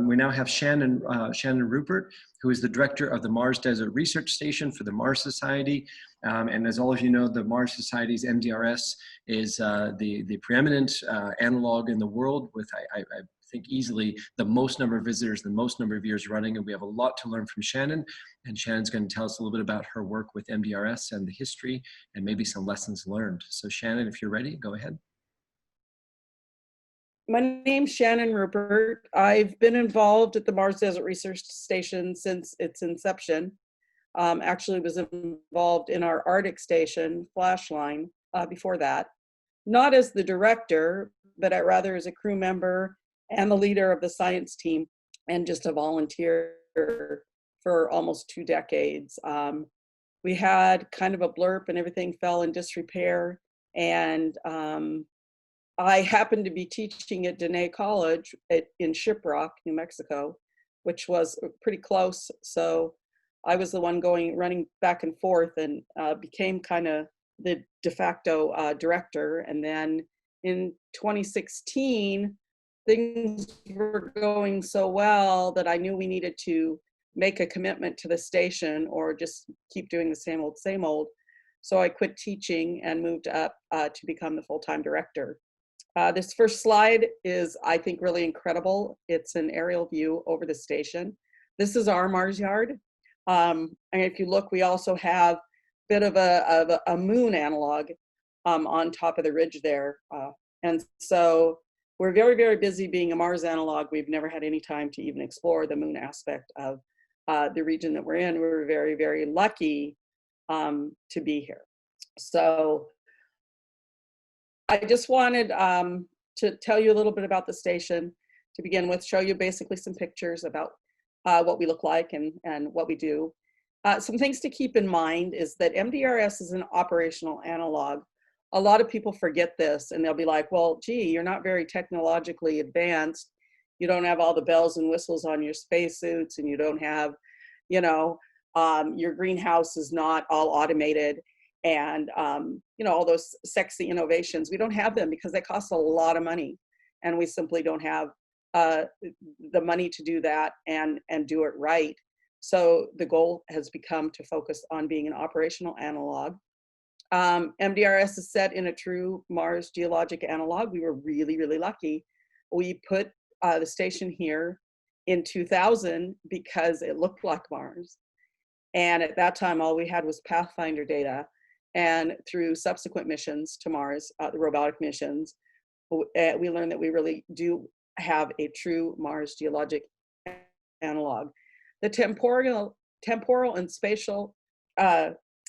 We now have Shannon Rupert, who is the director of the Mars Desert Research Station for the Mars Society. And as all of you know, the Mars Society's MDRS is the preeminent analog in the world with, I think, easily the most number of visitors, the most number of years running. And we have a lot to learn from Shannon. And Shannon's going to tell us a little bit about her work with MDRS and the history and maybe some lessons learned. So Shannon, if you're ready, go ahead. My name's Shannon Rupert. I've been involved at the Mars Desert Research Station since its inception. Actually was involved in our Arctic station, Flashline, before that. Not as the director, but rather as a crew member and the leader of the science team, and just a volunteer for almost 2 decades. We had kind of a blurb and everything fell in disrepair, and I happened to be teaching at Dene College in Shiprock, New Mexico, which was pretty close. So I was the one running back and forth, and became kind of the de facto director. And then in 2016, things were going so well that I knew we needed to make a commitment to the station or just keep doing the same old, same old. So I quit teaching and moved up to become the full-time director. This first slide is, I think, really incredible. It's an aerial view over the station. This is our Mars yard. And if you look, we also have a bit of a moon analog on top of the ridge there. And so we're very, very busy being a Mars analog. We've never had any time to even explore the moon aspect of the region that we're in. We're very, very lucky to be here. So I just wanted to tell you a little bit about the station to begin with, show you basically some pictures about what we look like and what we do. Some things to keep in mind is that MDRS is an operational analog. A lot of people forget this, and they'll be like, well, gee, you're not very technologically advanced. You don't have all the bells and whistles on your spacesuits, and you don't have, you know, your greenhouse is not all automated. And, you know, all those sexy innovations, we don't have them because they cost a lot of money. And we simply don't have the money to do that and do it right. So the goal has become to focus on being an operational analog. MDRS is set in a true Mars geologic analog. We were really, really lucky. We put the station here in 2000 because it looked like Mars. And at that time, all we had was Pathfinder data. And through subsequent missions to Mars, the robotic missions, we learned that we really do have a true Mars geologic analog. The temporal and spatial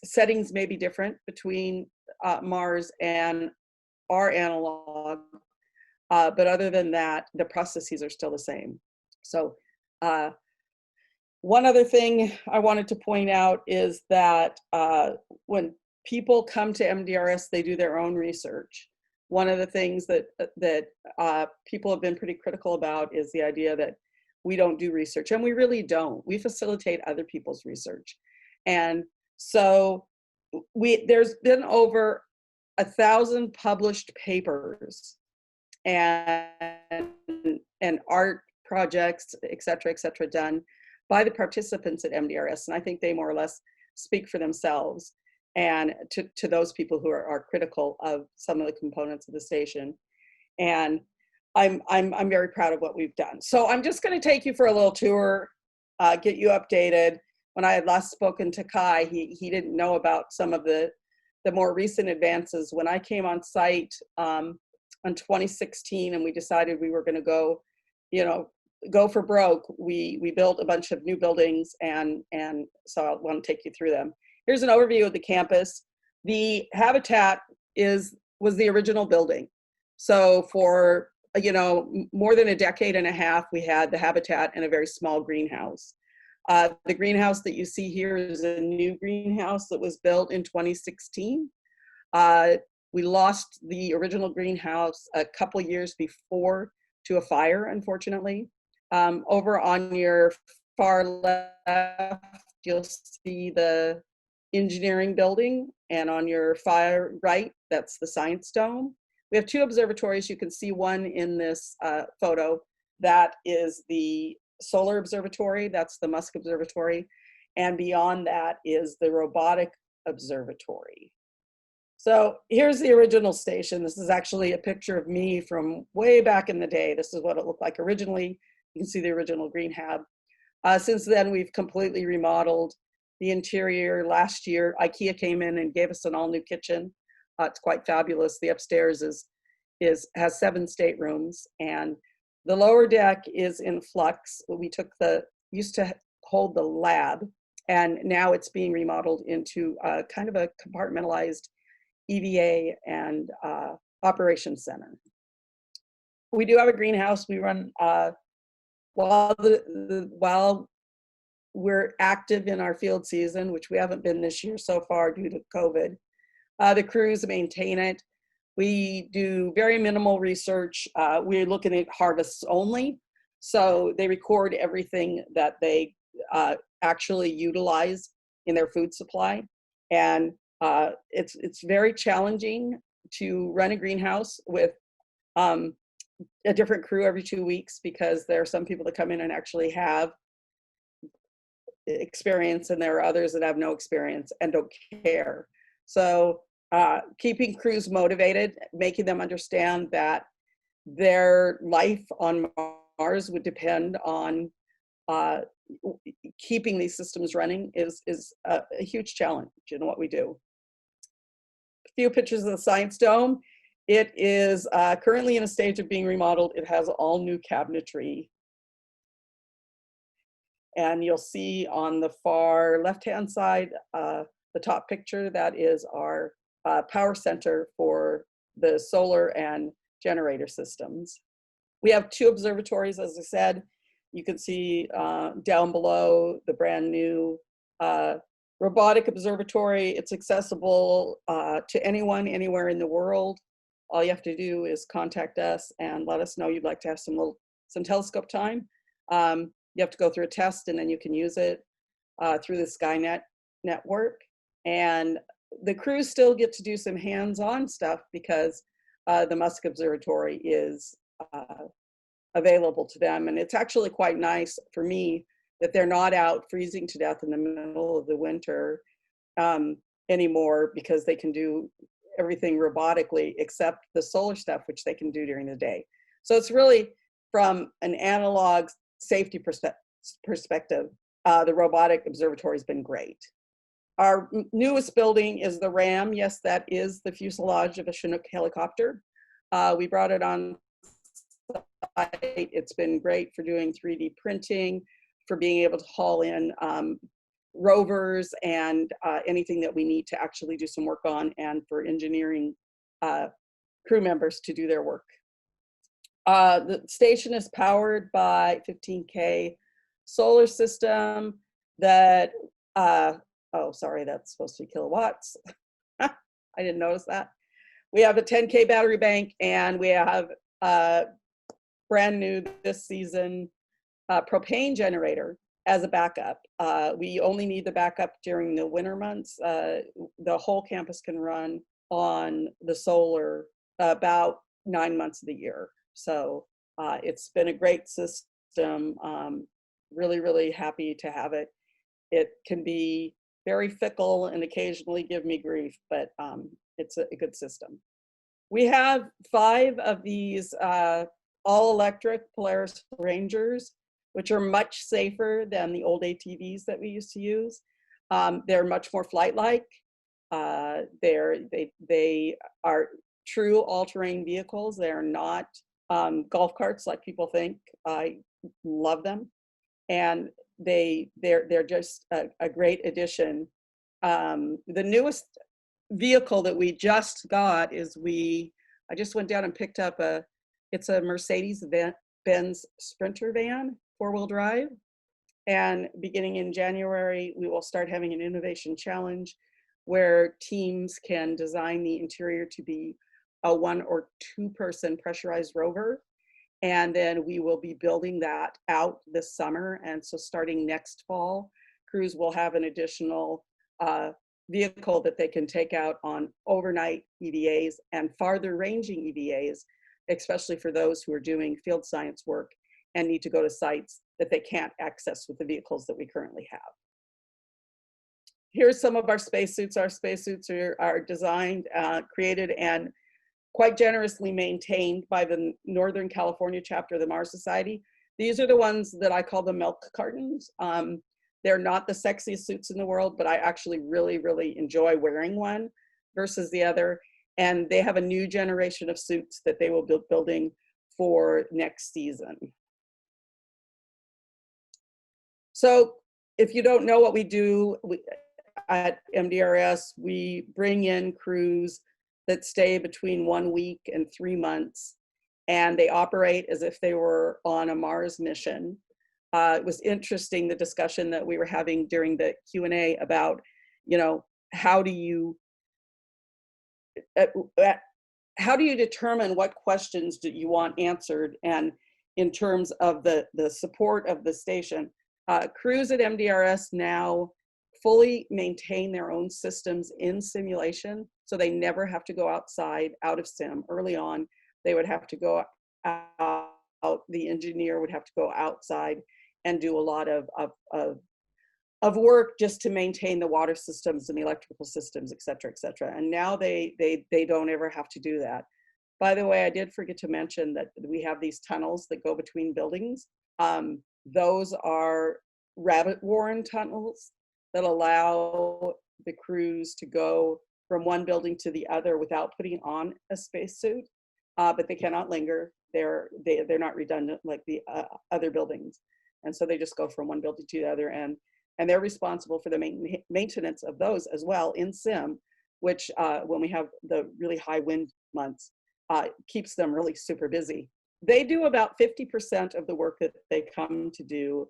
settings may be different between Mars and our analog, but other than that, the processes are still the same. So one other thing I wanted to point out is that when people come to MDRS, they do their own research. One of the things that people have been pretty critical about is the idea that we don't do research, and we really don't. We facilitate other people's research. And so there's been over 1,000 published papers and art projects, et cetera, done by the participants at MDRS. And I think they more or less speak for themselves. And to those people who are critical of some of the components of the station. And I'm very proud of what we've done. So I'm just going to take you for a little tour, get you updated. When I had last spoken to Kai, he didn't know about some of the more recent advances. When I came on site in 2016 and we decided we were going to go, go for broke, we built a bunch of new buildings, and so I want to take you through them. Here's an overview of the campus. The habitat was the original building. So for more than a decade and a half, we had the habitat in a very small greenhouse. The greenhouse that you see here is a new greenhouse that was built in 2016. We lost the original greenhouse a couple years before to a fire, unfortunately. Over on your far left, you'll see the engineering building, and on your far right, that's the science dome. We have 2 observatories. You can see one in this photo that is the solar observatory, that's the Musk Observatory, and beyond that is the robotic observatory. So here's the original station. This is actually a picture of me from way back in the day. This is what it looked like originally. You can see the original Greenhab. Since then, we've completely remodeled the interior. Last year, IKEA came in and gave us an all-new kitchen. It's quite fabulous. The upstairs has 7 staterooms, and the lower deck is in flux. We took used to hold the lab, and now it's being remodeled into kind of a compartmentalized EVA and operations center. We do have a greenhouse. We run while we're active in our field season, which we haven't been this year so far due to COVID. The crews maintain it. We do very minimal research. We're looking at harvests only. So they record everything that they actually utilize in their food supply. And it's very challenging to run a greenhouse with a different crew every 2 weeks, because there are some people that come in and actually have experience, and there are others that have no experience and don't care. So keeping crews motivated, making them understand that their life on Mars would depend on keeping these systems running is a huge challenge in what we do. A few pictures of the Science Dome. It is currently in a stage of being remodeled. It has all new cabinetry. And you'll see on the far left-hand side, the top picture, that is our power center for the solar and generator systems. We have 2 observatories, as I said. You can see down below the brand new robotic observatory. It's accessible to anyone, anywhere in the world. All you have to do is contact us and let us know you'd like to have some telescope time. You have to go through a test, and then you can use it through the Skynet network. And the crews still get to do some hands-on stuff because the Musk Observatory is available to them. And it's actually quite nice for me that they're not out freezing to death in the middle of the winter anymore, because they can do everything robotically except the solar stuff, which they can do during the day. So it's really, from an analog safety perspective, the robotic observatory has been great. Our newest building is the RAM. Yes, that is the fuselage of a Chinook helicopter. We brought it on site. It's been great for doing 3D printing, for being able to haul in rovers and anything that we need to actually do some work on, and for engineering crew members to do their work. The station is powered by 15K solar system that, oh, sorry, that's supposed to be kilowatts. I didn't notice that. We have a 10K battery bank, and we have brand new this season propane generator as a backup. We only need the backup during the winter months. The whole campus can run on the solar about 9 months of the year. So it's been a great system. Really, really happy to have it. It can be very fickle and occasionally give me grief, but it's a good system. We have 5 of these all-electric Polaris Rangers, which are much safer than the old ATVs that we used to use. They're much more flight-like. They are true all-terrain vehicles. They are not golf carts like people think. I love them, and they're just a great addition. The newest vehicle that we just got is I just went down and picked up it's a Mercedes-Benz Sprinter van, 4-wheel drive. And beginning in January, we will start having an innovation challenge where teams can design the interior to be a 1 or 2 person pressurized rover. And then we will be building that out this summer. And so starting next fall, crews will have an additional vehicle that they can take out on overnight EVAs and farther ranging EVAs, especially for those who are doing field science work and need to go to sites that they can't access with the vehicles that we currently have. Here's some of our spacesuits. Our spacesuits are designed, created, and quite generously maintained by the Northern California chapter of the Mars Society. These are the ones that I call the milk cartons. They're not the sexiest suits in the world, but I actually really, really enjoy wearing one versus the other. And they have a new generation of suits that they will be building for next season. So if you don't know what we do at MDRS, we bring in crews that stay between 1 week and 3 months, and they operate as if they were on a Mars mission. It was interesting, the discussion that we were having during the Q&A about, you know, how do you determine what questions do you want answered, and in terms of the support of the station. Crews at MDRS now fully maintain their own systems in simulation, so they never have to go outside, out of sim. Early on, they would have to go out, the engineer would have to go outside and do a lot of work just to maintain the water systems and the electrical systems, et cetera, et cetera. And now they don't ever have to do that. By the way, I did forget to mention that we have these tunnels that go between buildings. Those are rabbit warren tunnels that allow the crews to go from one building to the other without putting on a spacesuit, but they cannot linger. They're not redundant like the other buildings. And so they just go from one building to the other, and they're responsible for the maintenance of those as well in sim, which when we have the really high wind months, keeps them really super busy. They do about 50% of the work that they come to do.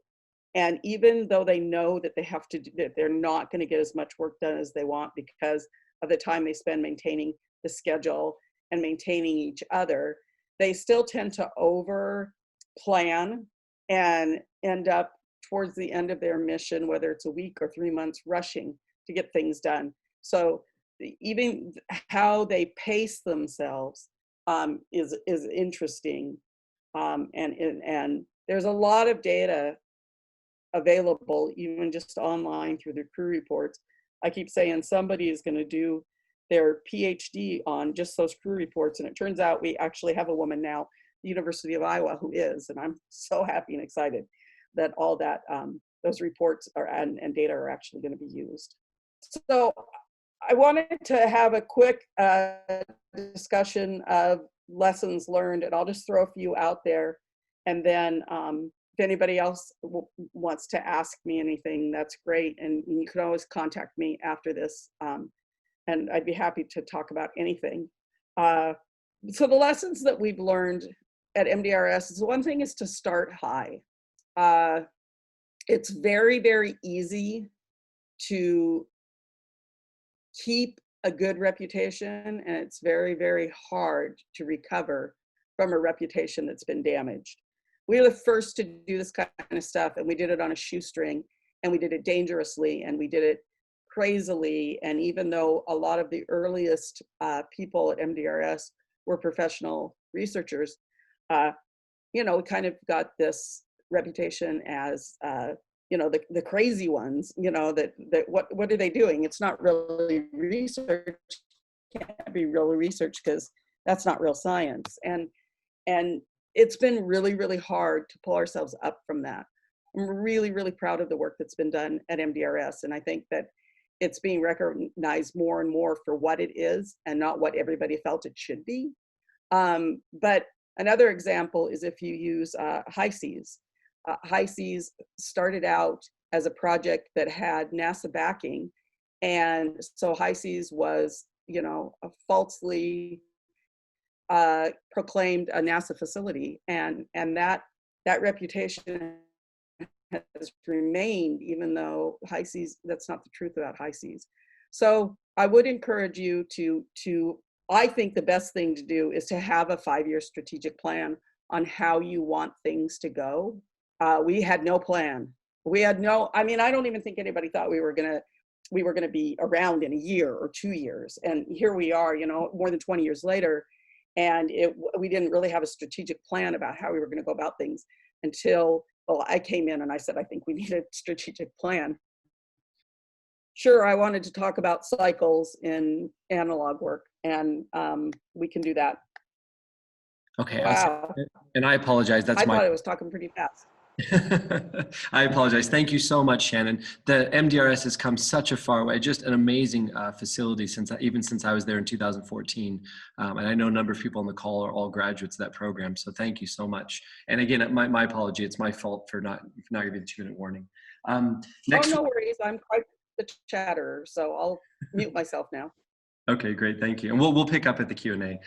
And even though they know that they have to do, that they're not going to get as much work done as they want because of the time they spend maintaining the schedule and maintaining each other, they still tend to over plan and end up towards the end of their mission, whether it's a week or 3 months, rushing to get things done. So even how they pace themselves is interesting. And there's a lot of data available, even just online through the crew reports. I keep saying somebody is going to do their PhD on just those crew reports, and it turns out we actually have a woman now, the University of Iowa, who is, and I'm so happy and excited that all that those reports are and data are actually going to be used. So I wanted to have a quick discussion of lessons learned, and I'll just throw a few out there, and then if anybody else wants to ask me anything, that's great, and you can always contact me after this, and I'd be happy to talk about anything. So the lessons that we've learned at MDRS is, one thing is to start high. It's very, very easy to keep a good reputation, and it's very, very hard to recover from a reputation that's been damaged. We were the first to do this kind of stuff, and we did it on a shoestring, and we did it dangerously, and we did it crazily. And even though a lot of the earliest people at MDRS were professional researchers, you know, we kind of got this reputation as, you know, the crazy ones, you know, that what are they doing? It's not really research, can't be real research because that's not real science. And it's been really, really hard to pull ourselves up from that. I'm really, really proud of the work that's been done at MDRS. And I think that it's being recognized more and more for what it is and not what everybody felt it should be. But another example is if you use HI-SEAS. HI-SEAS started out as a project that had NASA backing. And so HI-SEAS was, you know, a falsely proclaimed a NASA facility, and that reputation has remained, even though HI-SEAS, that's not the truth about HI-SEAS. So I would encourage you to I think the best thing to do is to have a 5-year strategic plan on how you want things to go. We had no plan. We had no, I mean, I don't even think anybody thought we were gonna be around in a year or 2 years. And here we are, you know, more than 20 years later, and we didn't really have a strategic plan about how we were going to go about things. until, well, I came in and I said, I think we need a strategic plan. Sure, I wanted to talk about cycles in analog work, and we can do that. Okay, Wow. and I apologize. That's I my thought I was talking pretty fast. I apologize. Thank you so much, Shannon. The MDRS has come such a far way. Just an amazing facility even since I was there in 2014. And I know a number of people on the call are all graduates of that program. So thank you so much. And again, my apology. It's my fault for not giving the 2-minute warning. Next. Oh, no worries. I'm quite the chatterer, so I'll mute myself now. Okay, great. Thank you. And we'll pick up at the Q&A.